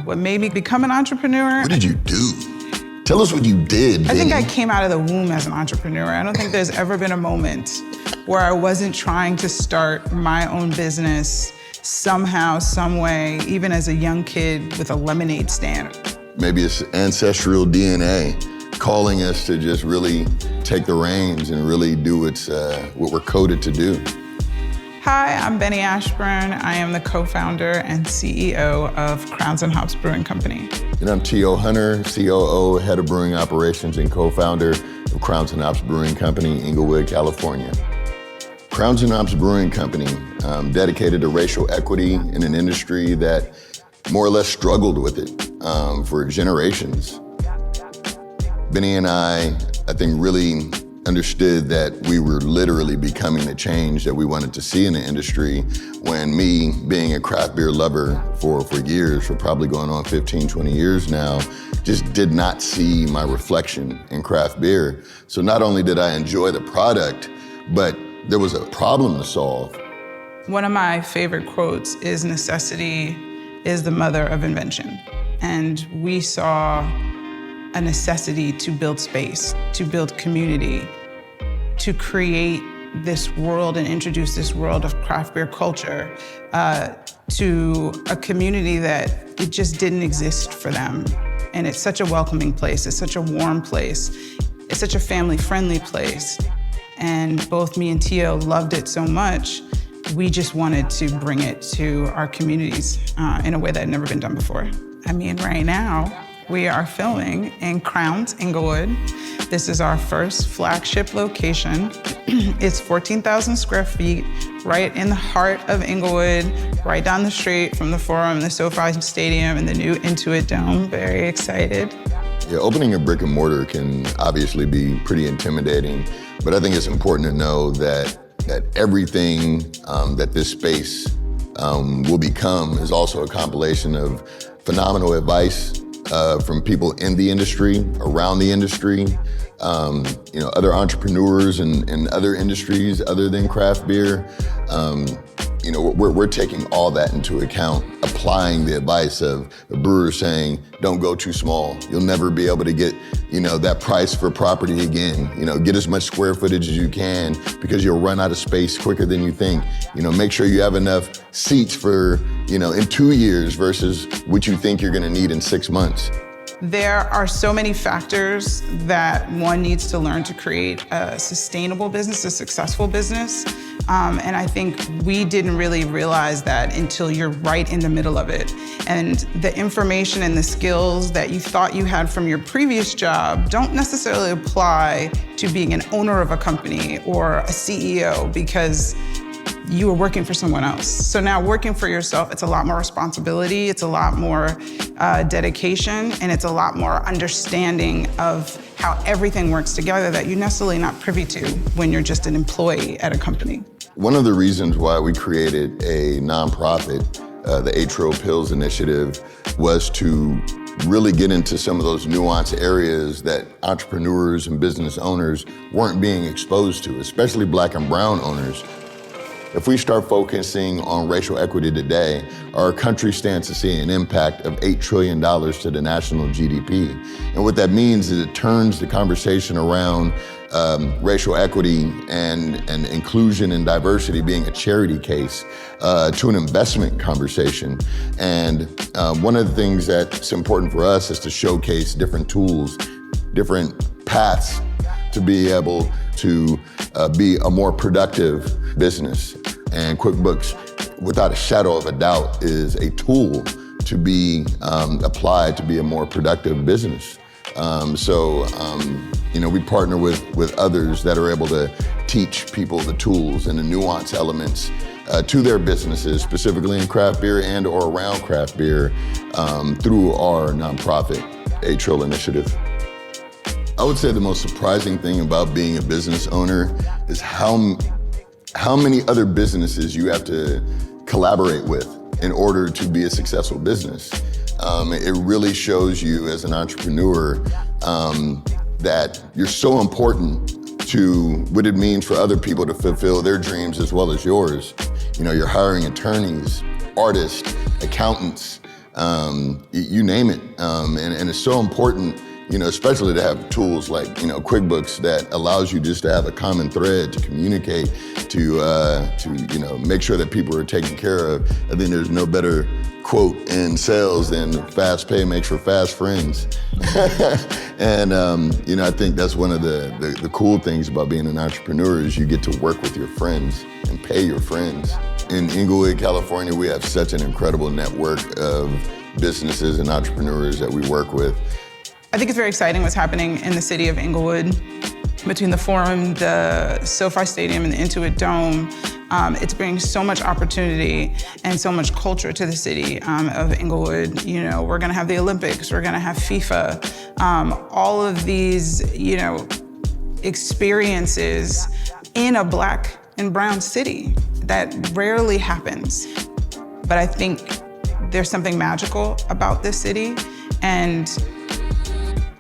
What made me become an entrepreneur? What did you do? Tell us what you did, Beny. I think I came out of the womb as an entrepreneur. I don't think there's ever been a moment where I wasn't trying to start my own business somehow, some way, even as a young kid with a lemonade stand. Maybe it's ancestral DNA calling us to just really take the reins and really do what we're coded to do. Hi, I'm Beny Ashburn. I am the co-founder and CEO of Crowns and Hops Brewing Company. And I'm T.O. Hunter, COO, head of brewing operations and co-founder of Crowns and Hops Brewing Company, Inglewood, California. Crowns and Hops Brewing Company, dedicated to racial equity in an industry that more or less struggled with it for generations. Beny and I think, really understood that we were literally becoming the change that we wanted to see in the industry when me, being a craft beer lover for years, for probably going on 15, 20 years now, just did not see my reflection in craft beer. So not only did I enjoy the product, but there was a problem to solve. One of my favorite quotes is, "Necessity is the mother of invention." And we saw a necessity to build space, to build community, to create this world and introduce this world of craft beer culture to a community that it just didn't exist for them. And it's such a welcoming place, it's such a warm place, it's such a family-friendly place. And both me and Tio loved it so much, we just wanted to bring it to our communities in a way that had never been done before. I mean, right now, we are filming in Crowns, Inglewood. This is our first flagship location. It's 14,000 square feet, right in the heart of Inglewood, right down the street from the Forum, the SoFi Stadium, and the new Intuit Dome. Very excited. Yeah, opening a brick and mortar can obviously be pretty intimidating, but I think it's important to know that everything that this space will become is also a compilation of phenomenal advice from people in the industry, around the industry, other entrepreneurs and other industries other than craft beer. We're taking all that into account, applying the advice of the brewer saying, don't go too small. You'll never be able to get, that price for property again. Get as much square footage as you can because you'll run out of space quicker than you think. Make sure you have enough seats for, in 2 years versus what you think you're gonna need in 6 months. There are so many factors that one needs to learn to create a sustainable business, a successful business. And I think we didn't really realize that until you're right in the middle of it. And the information and the skills that you thought you had from your previous job don't necessarily apply to being an owner of a company or a CEO because you were working for someone else. So now working for yourself, it's a lot more responsibility, it's a lot more dedication, and it's a lot more understanding of how everything works together that you're necessarily not privy to when you're just an employee at a company. One of the reasons why we created a nonprofit, the Trill Pils initiative, was to really get into some of those nuanced areas that entrepreneurs and business owners weren't being exposed to, especially Black and brown owners. If we start focusing on racial equity today, our country stands to see an impact of $8 trillion to the national GDP. And what that means is it turns the conversation around racial equity and inclusion and diversity being a charity case to an investment conversation. And one of the things that's important for us is to showcase different tools, different paths to be able to be a more productive business. And QuickBooks, without a shadow of a doubt, is a tool to be applied to be a more productive business. We partner with others that are able to teach people the tools and the nuance elements to their businesses, specifically in craft beer and or around craft beer through our nonprofit, Trill initiative. I would say the most surprising thing about being a business owner is how many other businesses you have to collaborate with in order to be a successful business. It really shows you as an entrepreneur that you're so important to what it means for other people to fulfill their dreams as well as yours. You're hiring attorneys, artists, accountants, you name it. And it's so important, especially to have tools like, QuickBooks that allows you just to have a common thread to communicate, to make sure that people are taken care of. I think there's no better quote in sales than fast pay makes for fast friends. And, I think that's one of the cool things about being an entrepreneur is you get to work with your friends and pay your friends. In Inglewood, California, we have such an incredible network of businesses and entrepreneurs that we work with. I think it's very exciting what's happening in the city of Inglewood between the Forum, the SoFi Stadium, and the Intuit Dome. It's bringing so much opportunity and so much culture to the city of Inglewood. We're gonna have the Olympics, we're gonna have FIFA, all of these, experiences in a Black and brown city. That rarely happens. But I think there's something magical about this city, and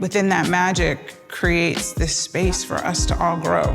within that magic creates this space for us to all grow.